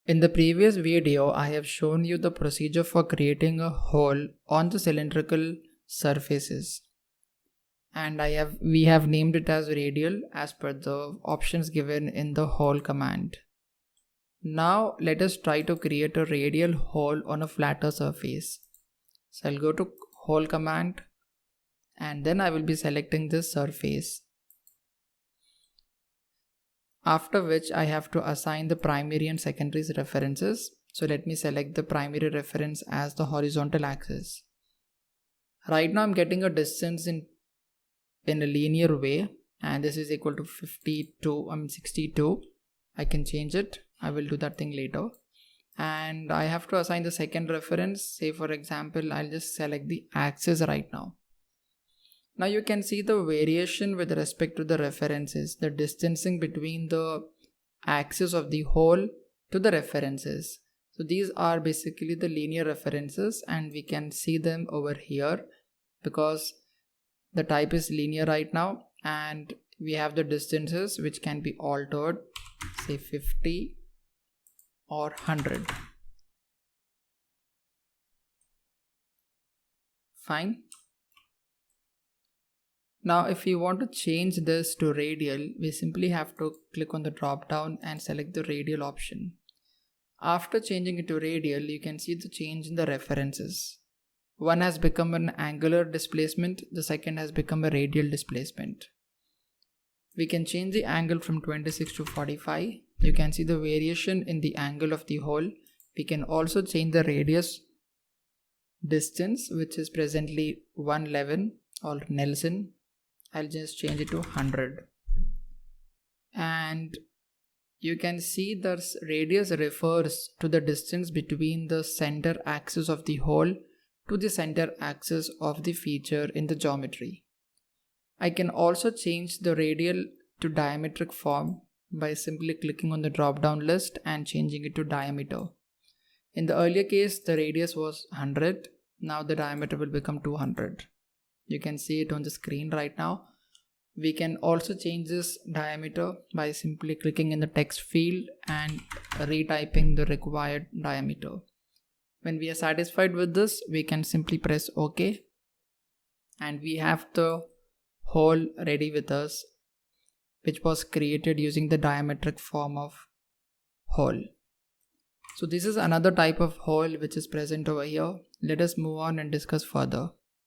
In the previous video, I have shown you the procedure for creating a hole on the cylindrical surfaces, and we have named it as radial as per the options given in the hole command. Now let us try to create a radial hole on a flatter surface. So I'll go to hole command and then I will be selecting this surface. After which I have to assign the primary and secondary references. So let me select the primary reference as the horizontal axis. Right now I'm getting a distance in a linear way, and this is equal to 62. I can change it. I will do that thing later. And I have to assign the second reference. Say for example, I'll just select the axis right now. Now you can see the variation with respect to the references, the distancing between the axis of the hole to the references. So these are basically the linear references, and we can see them over here because the type is linear right now, and we have the distances which can be altered, say 50 or 100. Fine. Now if we want to change this to radial, we simply have to click on the drop down and select the radial option. After changing it to radial, you can see the change in the references. One has become an angular displacement, the second has become a radial displacement. We can change the angle from 26 to 45. You can see the variation in the angle of the hole. We can also change the radius distance, which is presently 111 or Nelson. I'll just change it to 100. And you can see the radius refers to the distance between the center axis of the hole to the center axis of the feature in the geometry. I can also change the radial to diametric form by simply clicking on the drop down list and changing it to diameter. In the earlier case, the radius was 100. Now the diameter will become 200. You can see it on the screen right now. We can also change this diameter by simply clicking in the text field and retyping the required diameter. When we are satisfied with this, we can simply press OK, and we have the hole ready with us, which was created using the diametric form of hole. So this is another type of hole which is present over here. Let us move on and discuss further.